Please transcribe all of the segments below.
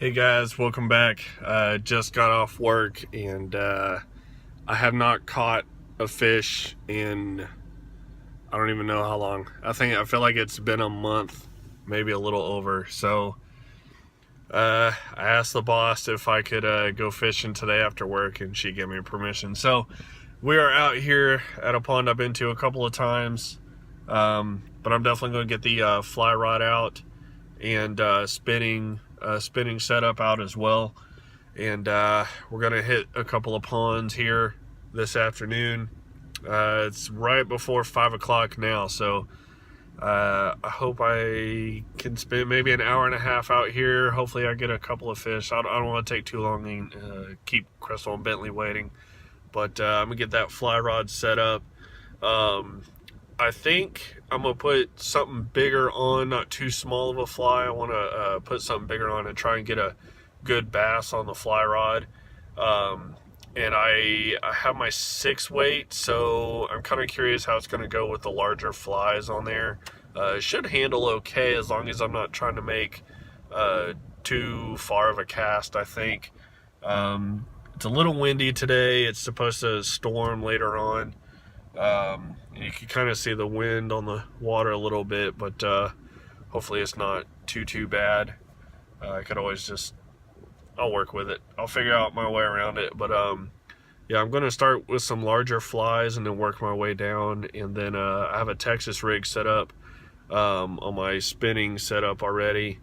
Hey guys, welcome back. Just got off work and I have not caught a fish in I don't even know how long. I feel like it's been a month, maybe a little over. So I asked the boss if I could go fishing today after work, and she gave me permission. So we are out here at a pond I've been to a couple of times, but I'm definitely going to get the fly rod out and spinning setup out as well. And we're gonna hit a couple of ponds here this afternoon. It's right before 5 o'clock now, so I hope I can spend maybe an hour and a half out here. Hopefully I get a couple of fish. I don't want to take too long and keep Crystal and Bentley waiting, but I'm gonna get that fly rod set up. I think I'm gonna put something bigger on, not too small of a fly. I want to put something bigger on and try and get a good bass on the fly rod. And I have my 6 weight, so I'm kind of curious how it's going to go with the larger flies on there. It should handle okay as long as I'm not trying to make too far of a cast, I think. It's a little windy today. It's supposed to storm later on. You can kind of see the wind on the water a little bit, but hopefully it's not too bad. I could always I'll work with it. I'll figure out my way around it. But yeah, I'm going to start with some larger flies and then work my way down. And then I have a Texas rig set up on my spinning setup already.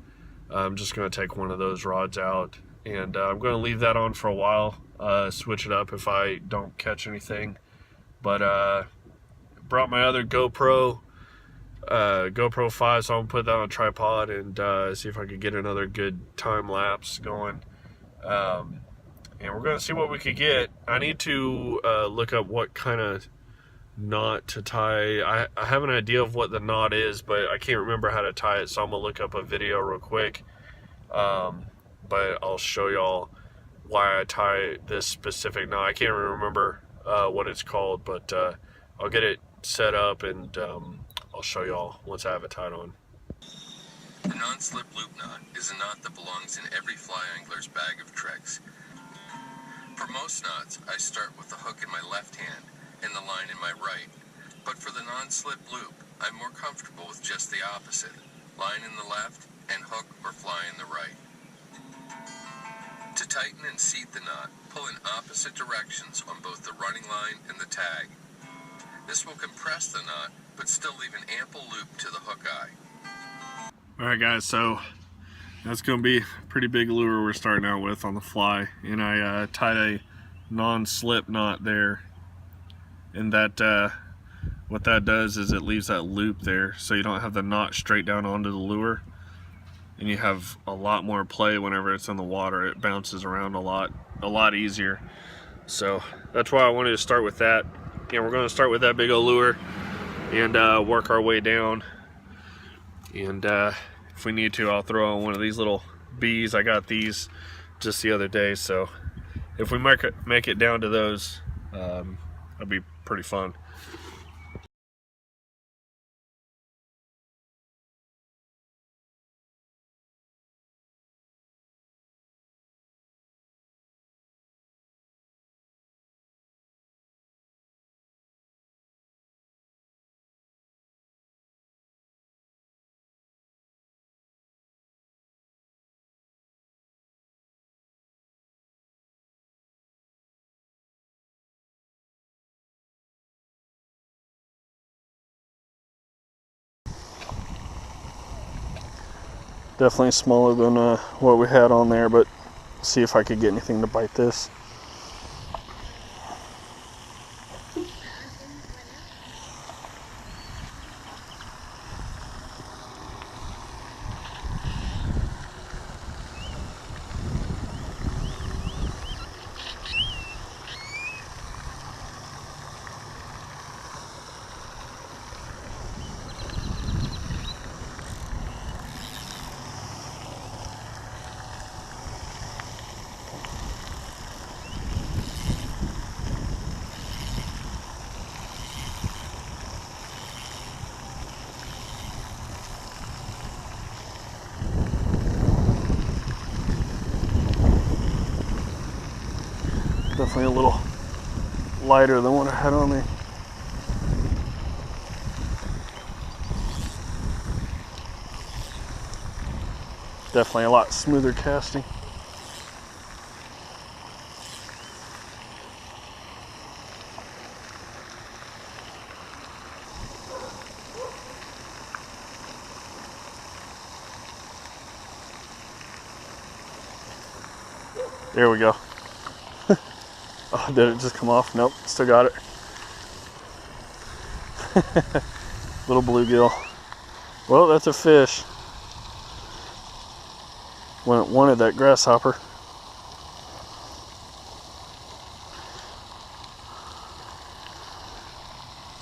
I'm just going to take one of those rods out, and I'm going to leave that on for a while, switch it up if I don't catch anything. But brought my other GoPro 5, so I'm gonna put that on a tripod and see if I could get another good time lapse going. And we're gonna see what we could get. I need to look up what kind of knot to tie. I have an idea of what the knot is, but I can't remember how to tie it, so I'm gonna look up a video real quick. But I'll show y'all why I tie this specific knot. I can't remember what it's called, but I'll get it set up and I'll show y'all once I have it tied on. The non-slip loop knot is a knot that belongs in every fly angler's bag of tricks. For most knots, I start with the hook in my left hand and the line in my right, but for the non-slip loop, I'm more comfortable with just the opposite, line in the left and hook or fly in the right. To tighten and seat the knot, pull in opposite directions on both the running line and the tag. This will compress the knot, but still leave an ample loop to the hook eye. Alright guys, so that's going to be a pretty big lure we're starting out with on the fly. And I tied a non-slip knot there. And that what that does is it leaves that loop there, so you don't have the knot straight down onto the lure. And you have a lot more play whenever it's in the water. It bounces around a lot easier. So that's why I wanted to start with that. And we're going to start with that big old lure and work our way down. And if we need to, I'll throw on one of these little bees. I got these just the other day, so if we make it down to those, that'll be pretty fun. Definitely smaller than what we had on there, but see if I could get anything to bite this. Definitely a little lighter than what I had on me. Definitely a lot smoother casting. There we go. Oh, did it just come off? Nope, still got it. Little bluegill. Well, that's a fish. When it wanted that grasshopper.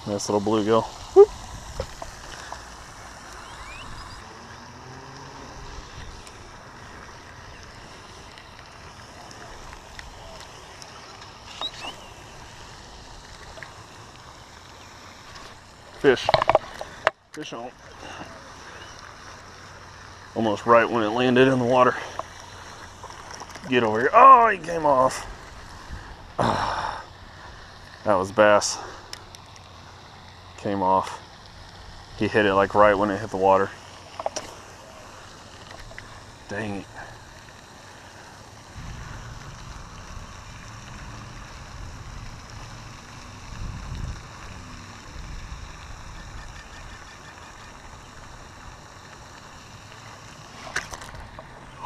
Nice little bluegill. Whoop. Fish. Fish on. Almost right when it landed in the water. Get over here. Oh, he came off. That was bass. Came off. He hit it like right when it hit the water. Dang it.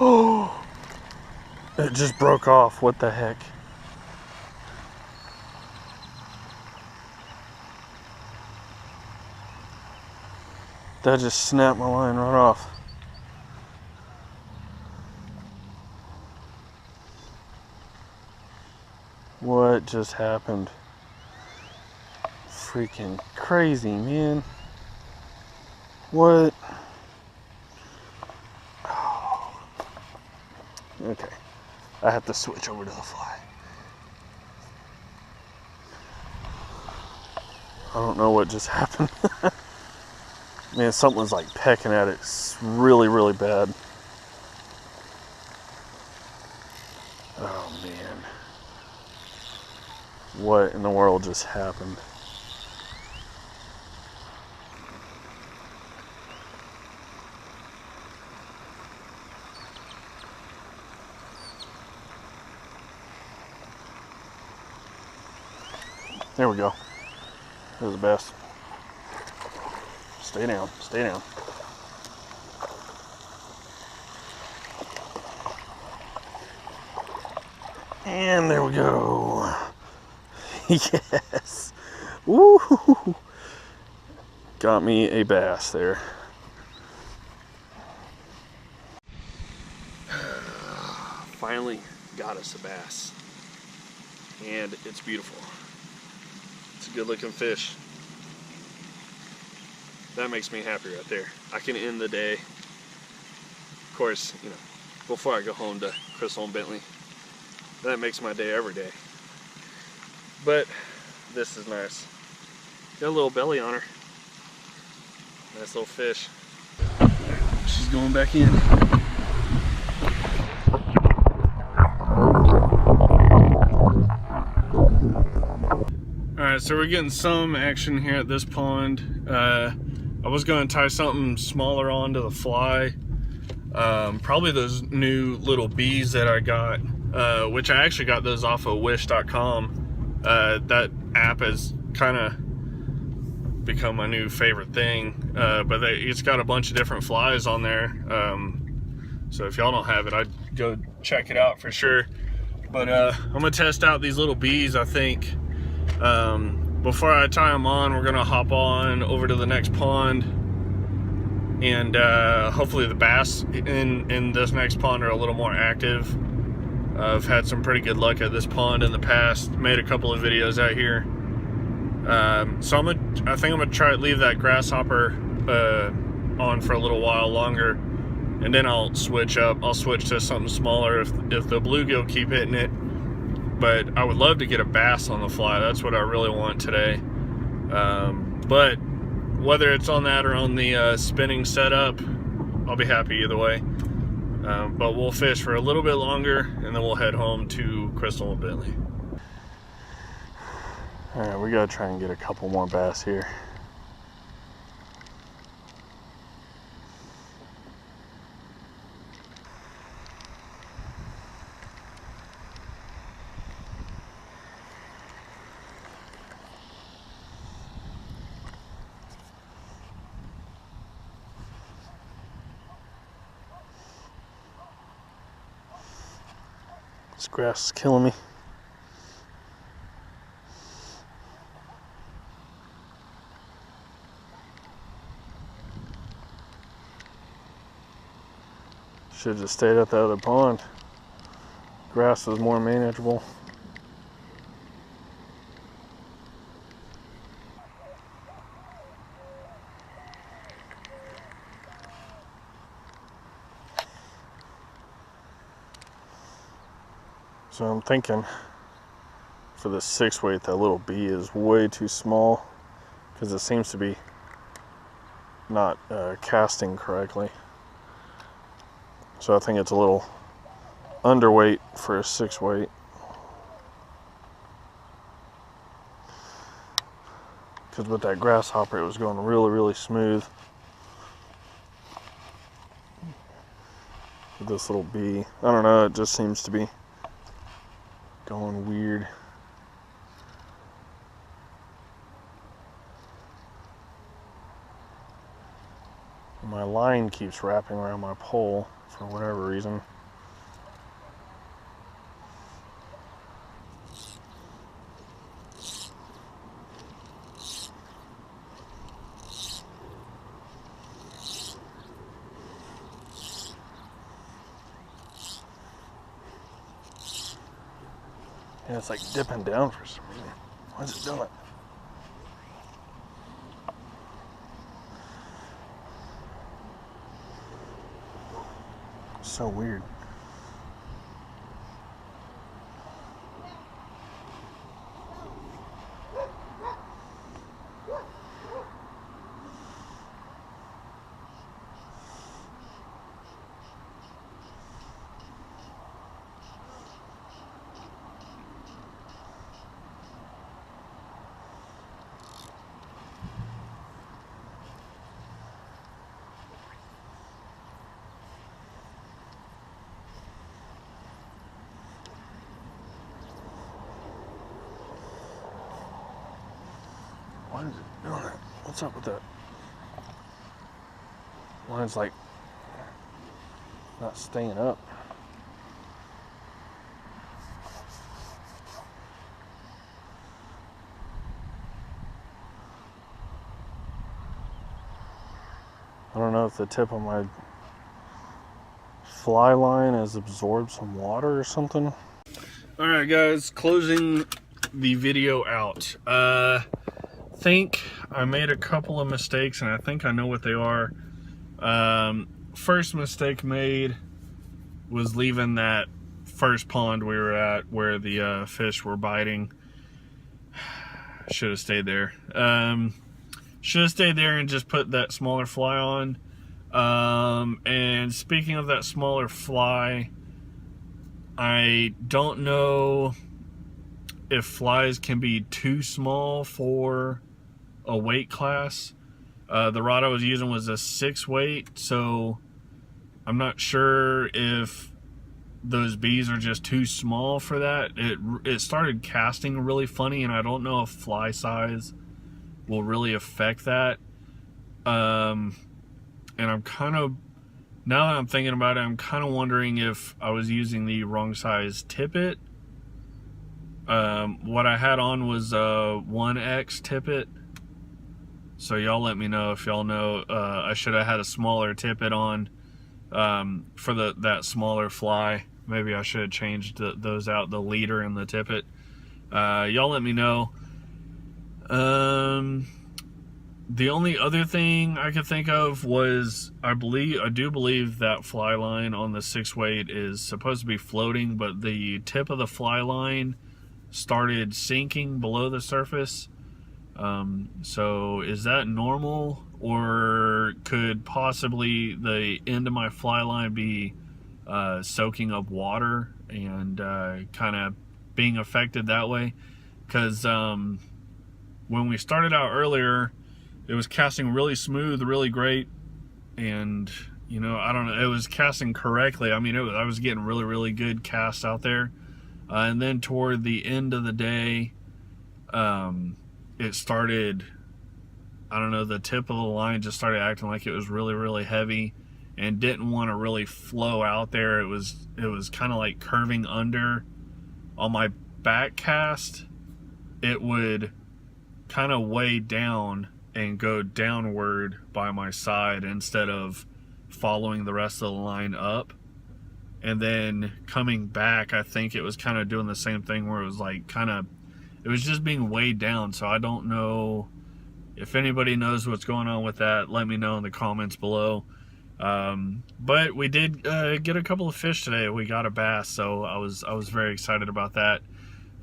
Oh, it just broke off. What the heck? That just snapped my line right off. What just happened? Freaking crazy, man. What? Oh. Okay. I have to switch over to the fly. I don't know what just happened. Man, something was like pecking at it. It's really, really bad. Oh, man. What in the world just happened? There we go. There's the bass. Stay down, stay down. And there we go. Yes. Woo! Got me a bass there. Finally got us a bass. And it's beautiful. It's a good looking fish. That makes me happy right there. I can end the day. Of course, you know, before I go home to Crystal and Bentley. That makes my day every day. But this is nice. Got a little belly on her. Nice little fish. She's going back in. Alright, so we're getting some action here at this pond. I was going to tie something smaller onto the fly. Probably those new little bees that I got, which I actually got those off of wish.com. That app has kind of become my new favorite thing. But it's got a bunch of different flies on there. So if y'all don't have it, I'd go check it out for sure. But I'm going to test out these little bees, I think. Before I tie them on, we're gonna hop on over to the next pond, and hopefully the bass in this next pond are a little more active. I've had some pretty good luck at this pond in the past. Made a couple of videos out here, so I think I'm gonna try to leave that grasshopper on for a little while longer, and then I'll switch up. I'll switch to something smaller if the bluegill keep hitting it. But I would love to get a bass on the fly. That's what I really want today. But whether it's on that or on the spinning setup, I'll be happy either way. But we'll fish for a little bit longer, and then we'll head home to Crystal and Bentley. Alright, we gotta try and get a couple more bass here. This grass is killing me. Should have just stayed at the other pond. Grass was more manageable. So I'm thinking for the 6-weight, that little B is way too small because it seems to be not casting correctly. So I think it's a little underweight for a 6-weight. Because with that grasshopper, it was going really, really smooth. With this little B, I don't know, it just seems to be going weird. My line keeps wrapping around my pole for whatever reason. And it's like dipping down for some reason. Why is it doing it? So weird. Why is it doing that? What's up with that? Line's like not staying up. I don't know if the tip of my fly line has absorbed some water or something. Alright guys, closing the video out. Think I made a couple of mistakes and I think I know what they are. First mistake made was leaving that first pond we were at where the fish were biting. Should have stayed there. Should have stayed there and just put that smaller fly on. And speaking of that smaller fly, I don't know if flies can be too small for a weight class. The rod I was using was a 6-weight, so I'm not sure if those bees are just too small for that. It started casting really funny, and I don't know if fly size will really affect that. And I'm kind of, now that I'm thinking about it, I'm kind of wondering if I was using the wrong size tippet. What I had on was a 1X tippet. So y'all let me know if y'all know. I should have had a smaller tippet on for that smaller fly. Maybe I should have changed those out, the leader and the tippet. Y'all let me know. The only other thing I could think of was I do believe that fly line on the 6-weight is supposed to be floating, but the tip of the fly line started sinking below the surface. So is that normal, or could possibly the end of my fly line be soaking up water and kind of being affected that way? Because when we started out earlier, it was casting really smooth, really great, and you know, I don't know, it was casting correctly. I mean, I was getting really, really good casts out there, and then toward the end of the day, it started, I don't know, the tip of the line just started acting like it was really, really heavy and didn't want to really flow out there. It was kind of like curving under. On my back cast, it would kind of weigh down and go downward by my side instead of following the rest of the line up. And then coming back, I think it was kind of doing the same thing where it was like it was just being weighed down. So I don't know if anybody knows what's going on with that. Let me know in the comments below. But we did get a couple of fish today. We got a bass, so I was very excited about that.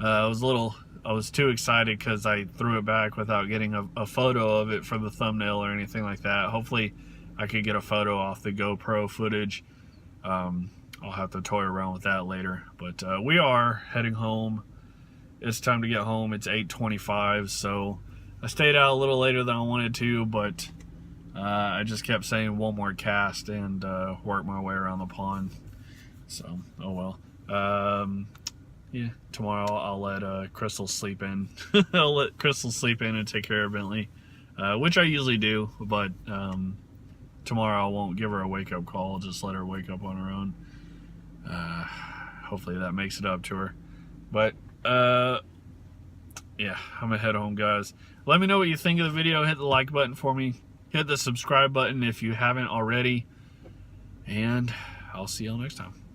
I was too excited because I threw it back without getting a photo of it for the thumbnail or anything like that. Hopefully I could get a photo off the GoPro footage. I'll have to toy around with that later. But we are heading home. It's time to get home. It's 8:25, so I stayed out a little later than I wanted to, but I just kept saying one more cast and worked my way around the pond. So, oh well. Yeah, tomorrow I'll let Crystal sleep in. I'll let Crystal sleep in and take care of Bentley, which I usually do, but tomorrow I won't give her a wake-up call. I'll just let her wake up on her own. Hopefully that makes it up to her. But yeah, I'm gonna head home, guys. Let me know what you think of the video. Hit the like button for me. Hit the subscribe button if you haven't already. And I'll see y'all next time.